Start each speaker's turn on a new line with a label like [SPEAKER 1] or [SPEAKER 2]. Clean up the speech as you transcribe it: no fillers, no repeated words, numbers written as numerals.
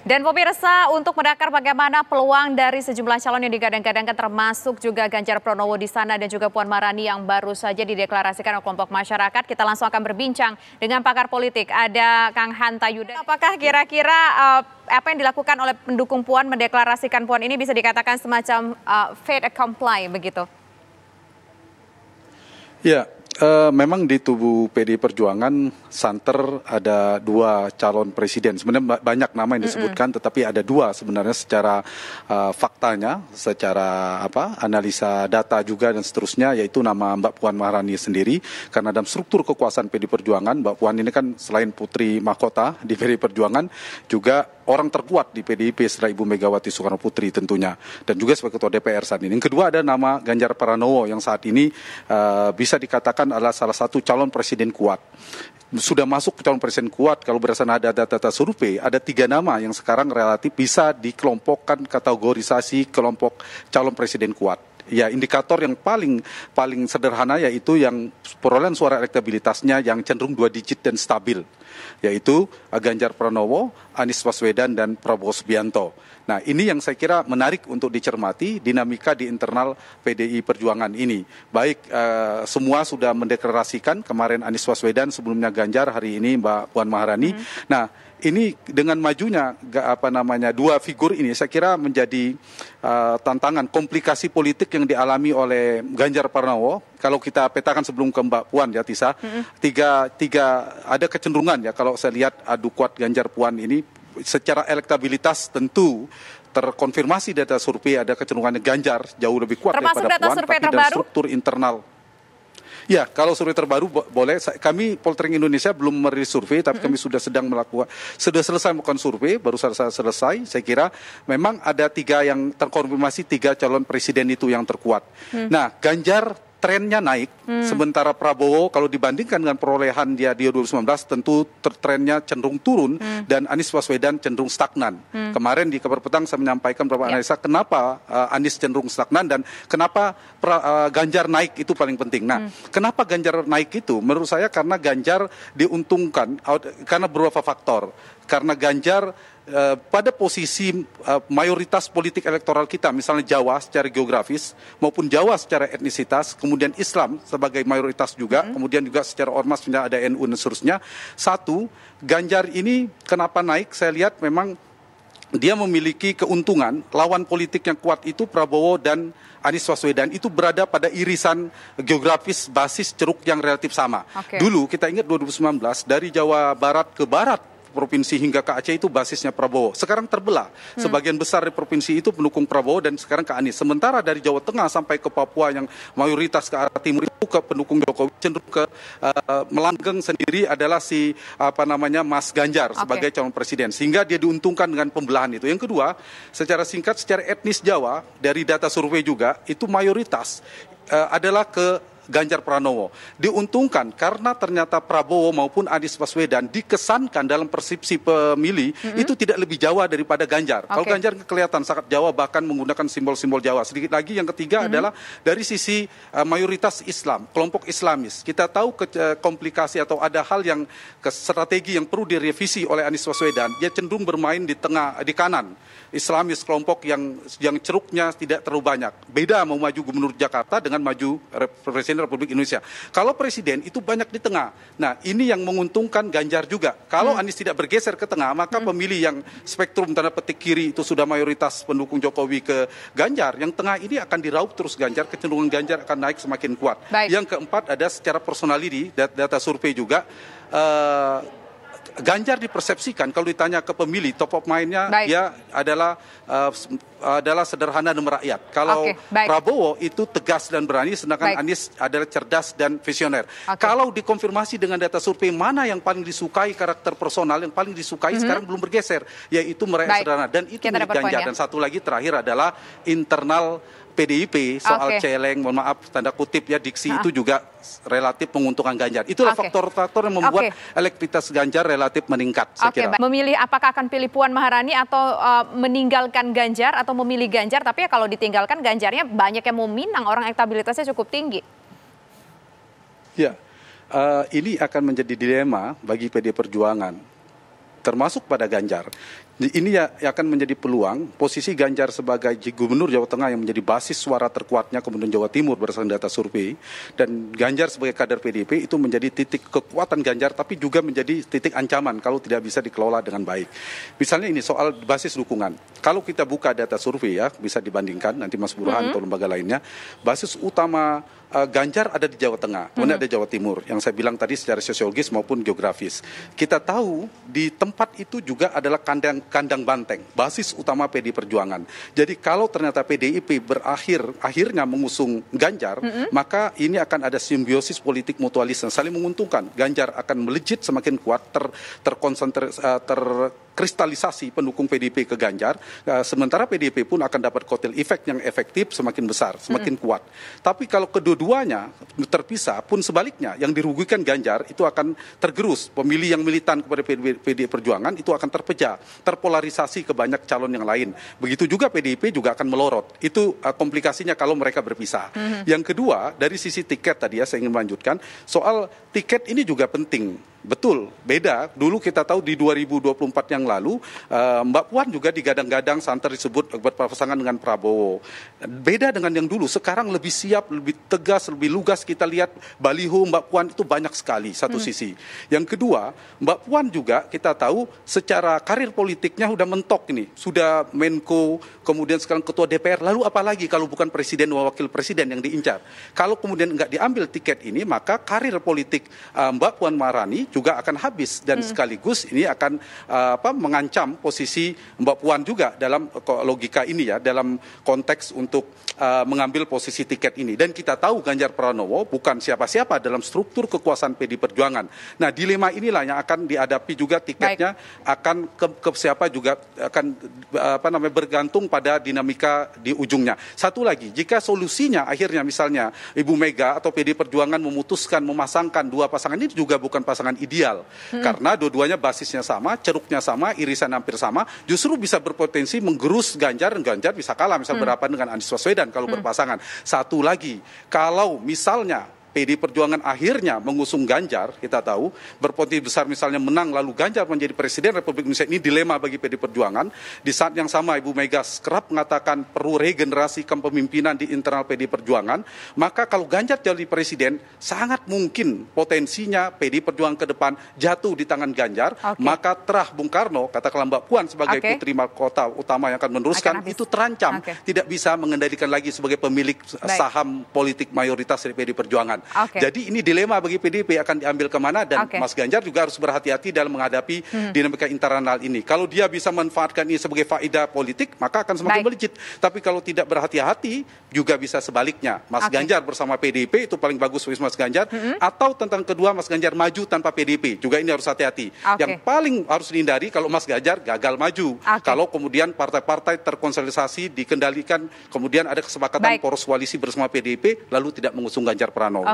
[SPEAKER 1] Dan pemirsa, untuk mendakar bagaimana peluang dari sejumlah calon yang digadang-gadangkan termasuk juga Ganjar Pranowo di sana dan juga Puan Maharani yang baru saja dideklarasikan oleh kelompok masyarakat, kita langsung akan berbincang dengan pakar politik. Ada Kang Hanta Yuda. Apakah kira-kira apa yang dilakukan oleh pendukung Puan mendeklarasikan Puan ini bisa dikatakan semacam fait accompli begitu?
[SPEAKER 2] Ya, memang di tubuh PDI Perjuangan santer ada dua calon presiden. Sebenarnya banyak nama yang disebutkan, tetapi ada dua sebenarnya secara faktanya, secara analisa data juga dan seterusnya, yaitu nama Mbak Puan Maharani sendiri. Karena dalam struktur kekuasaan PDI Perjuangan, Mbak Puan ini kan selain putri mahkota di PDI Perjuangan, juga orang terkuat di PDIP setelah Ibu Megawati Soekarno Putri tentunya, dan juga sebagai ketua DPR saat ini. Yang kedua ada nama Ganjar Pranowo yang saat ini bisa dikatakan adalah salah satu calon presiden kuat. Sudah masuk calon presiden kuat kalau berdasarkan ada data survei, ada 3 nama yang sekarang relatif bisa dikelompokkan kategorisasi kelompok calon presiden kuat. Ya, indikator yang paling sederhana yaitu yang perolehan suara elektabilitasnya yang cenderung 2 digit dan stabil, yaitu Ganjar Pranowo, Anies Baswedan, dan Prabowo Subianto. Nah, ini yang saya kira menarik untuk dicermati dinamika di internal PDI Perjuangan ini. Baik, semua sudah mendeklarasikan, kemarin Anies Baswedan, sebelumnya Ganjar, hari ini Mbak Puan Maharani. Nah, ini dengan majunya dua figur ini saya kira menjadi tantangan, komplikasi politik yang dialami oleh Ganjar Pranowo. Kalau kita petakan sebelum ke Mbak Puan ya Tisa, tiga ada kecenderungan ya kalau saya lihat adu kuat Ganjar Puan ini secara elektabilitas tentu terkonfirmasi data survei ada kecenderungan Ganjar jauh lebih kuat daripada Puan, tapi dari struktur internal. Ya, kalau survei terbaru boleh. Kami Poltering Indonesia belum merilis survei, tapi kami sudah selesai melakukan survei, baru selesai. Saya kira memang ada 3 yang terkonfirmasi, 3 calon presiden itu yang terkuat. Nah, Ganjar trennya naik, sementara Prabowo kalau dibandingkan dengan perolehan dia di 2019 tentu trennya cenderung turun, dan Anies Baswedan cenderung stagnan. Kemarin di Kabar Petang saya menyampaikan beberapa analisa kenapa Anies cenderung stagnan dan kenapa Ganjar naik, itu paling penting. Nah, kenapa Ganjar naik itu? Menurut saya karena Ganjar diuntungkan karena beberapa faktor. Karena Ganjar pada posisi mayoritas politik elektoral kita, misalnya Jawa secara geografis maupun Jawa secara etnisitas, kemudian Islam sebagai mayoritas juga, kemudian juga secara ormas ada NU dan seterusnya. Satu, Ganjar ini kenapa naik? Saya lihat memang dia memiliki keuntungan, lawan politik yang kuat itu Prabowo dan Anies Baswedan itu berada pada irisan geografis basis ceruk yang relatif sama. Dulu kita ingat 2019 dari Jawa Barat ke Barat provinsi hingga ke Aceh itu basisnya Prabowo. Sekarang terbelah. Sebagian besar di provinsi itu pendukung Prabowo dan sekarang ke Anies. Sementara dari Jawa Tengah sampai ke Papua yang mayoritas ke arah timur itu ke pendukung Jokowi, cenderung ke melanggeng sendiri adalah Mas Ganjar sebagai calon presiden. Sehingga dia diuntungkan dengan pembelahan itu. Yang kedua, secara singkat, secara etnis Jawa dari data survei juga itu mayoritas adalah ke Ganjar Pranowo. Diuntungkan karena ternyata Prabowo maupun Anies Baswedan dikesankan dalam persepsi pemilih itu tidak lebih Jawa daripada Ganjar. Kalau Ganjar kelihatan sangat Jawa, bahkan menggunakan simbol-simbol Jawa. Sedikit lagi yang ketiga adalah dari sisi mayoritas Islam, kelompok Islamis. Kita tahu komplikasi atau ada hal yang strategi yang perlu direvisi oleh Anies Baswedan. Dia cenderung bermain di kanan. Islamis, kelompok yang ceruknya tidak terlalu banyak. Beda mau maju gubernur Jakarta dengan maju Presiden Republik Indonesia. Kalau presiden itu banyak di tengah. Nah, ini yang menguntungkan Ganjar juga. Kalau Anies tidak bergeser ke tengah, maka pemilih yang spektrum tanda petik kiri itu sudah mayoritas pendukung Jokowi ke Ganjar. Yang tengah ini akan diraup terus Ganjar, kecenderungan Ganjar akan naik semakin kuat. Yang keempat ada secara personality, data survei juga. Ganjar dipersepsikan kalau ditanya ke pemilih top of mind-nya dia adalah sederhana dan merakyat. Kalau Prabowo itu tegas dan berani, sedangkan Anies adalah cerdas dan visioner. Kalau dikonfirmasi dengan data survei mana yang paling disukai, karakter personal yang paling disukai sekarang belum bergeser, yaitu merakyat sederhana, dan itu milik Ganjar. Dan satu lagi terakhir adalah internal PDIP soal celeng, mohon maaf tanda kutip ya, diksi itu juga relatif menguntungkan Ganjar. Itulah faktor-faktor yang membuat elektabilitas Ganjar relatif meningkat, saya kira.
[SPEAKER 1] Memilih apakah akan pilih Puan Maharani atau meninggalkan Ganjar atau memilih Ganjar, tapi ya kalau ditinggalkan Ganjarnya banyak yang mau minang, orang elektabilitasnya cukup tinggi.
[SPEAKER 2] Ya, ini akan menjadi dilema bagi PDI Perjuangan, termasuk pada Ganjar. Ini ya akan menjadi peluang posisi Ganjar sebagai gubernur Jawa Tengah yang menjadi basis suara terkuatnya, kemudian Jawa Timur berdasarkan data survei, dan Ganjar sebagai kader PDIP itu menjadi titik kekuatan Ganjar, tapi juga menjadi titik ancaman kalau tidak bisa dikelola dengan baik. Misalnya ini soal basis dukungan. Kalau kita buka data survei ya, bisa dibandingkan nanti Mas Burhan atau lembaga lainnya, basis utama Ganjar ada di Jawa Tengah, kemudian ada Jawa Timur, yang saya bilang tadi secara sosiologis maupun geografis. Kita tahu di tempat itu juga adalah kandang banteng, basis utama PDI Perjuangan. Jadi kalau ternyata PDIP akhirnya mengusung Ganjar, maka ini akan ada simbiosis politik mutualis yang saling menguntungkan. Ganjar akan melejit semakin kuat, terkristalisasi pendukung PDIP ke Ganjar, sementara PDIP pun akan dapat kotel efek yang efektif semakin besar, semakin kuat. Tapi kalau kedua-duanya terpisah pun sebaliknya, yang dirugikan Ganjar itu akan tergerus. Pemilih yang militan kepada PDI Perjuangan itu akan terpecah, terpolarisasi ke banyak calon yang lain. Begitu juga PDIP juga akan melorot. Itu komplikasinya kalau mereka berpisah. Yang kedua, dari sisi tiket tadi ya, saya ingin melanjutkan, soal tiket ini juga penting. Betul, beda. Dulu kita tahu di 2024 yang lalu, Mbak Puan juga digadang-gadang santer disebut berpasangan dengan Prabowo. Beda dengan yang dulu, sekarang lebih siap, lebih tegas, lebih lugas. Kita lihat baliho Mbak Puan itu banyak sekali, satu sisi. Yang kedua, Mbak Puan juga kita tahu secara karir politiknya sudah mentok ini. Sudah Menko, kemudian sekarang Ketua DPR, lalu apalagi kalau bukan Presiden dan Wakil Presiden yang diincar. Kalau kemudian nggak diambil tiket ini, maka karir politik Mbak Puan Maharani juga akan habis, dan sekaligus ini akan mengancam posisi Mbak Puan juga dalam logika ini ya, dalam konteks untuk mengambil posisi tiket ini. Dan kita tahu Ganjar Pranowo bukan siapa-siapa dalam struktur kekuasaan PDI Perjuangan. Nah, dilema inilah yang akan dihadapi juga, tiketnya akan ke siapa juga akan bergantung pada dinamika di ujungnya. Satu lagi, jika solusinya akhirnya misalnya Ibu Mega atau PDI Perjuangan memutuskan memasangkan dua pasangan ini, juga bukan pasangan ideal, karena dua-duanya basisnya sama, ceruknya sama, irisan hampir sama, justru bisa berpotensi menggerus Ganjar, dan Ganjar bisa kalah misal berhadapan dengan Anies Baswedan kalau berpasangan. Satu lagi, kalau misalnya PDI Perjuangan akhirnya mengusung Ganjar, kita tahu berpotensi besar misalnya menang lalu Ganjar menjadi Presiden Republik Indonesia. Ini dilema bagi PDI Perjuangan. Di saat yang sama Ibu Mega kerap mengatakan perlu regenerasi kepemimpinan di internal PDI Perjuangan, maka kalau Ganjar jadi Presiden, sangat mungkin potensinya PDI Perjuangan ke depan jatuh di tangan Ganjar, maka terah Bung Karno, katakanlah Mbak Puan sebagai putri mahkota utama yang akan meneruskan, itu terancam, tidak bisa mengendalikan lagi sebagai pemilik saham politik mayoritas dari PDI Perjuangan. Jadi ini dilema bagi PDIP, akan diambil kemana, dan Mas Ganjar juga harus berhati-hati dalam menghadapi dinamika internal ini. Kalau dia bisa memanfaatkan ini sebagai faedah politik, maka akan semakin melejit. Tapi kalau tidak berhati-hati, juga bisa sebaliknya. Mas Ganjar bersama PDIP itu paling bagus bagi Mas Ganjar, atau tentang kedua Mas Ganjar maju tanpa PDIP. Juga ini harus hati-hati. Yang paling harus dihindari kalau Mas Ganjar gagal maju. Kalau kemudian partai-partai terkonsolidasi, dikendalikan, kemudian ada kesepakatan poros koalisi bersama PDIP, lalu tidak mengusung Ganjar Pranowo.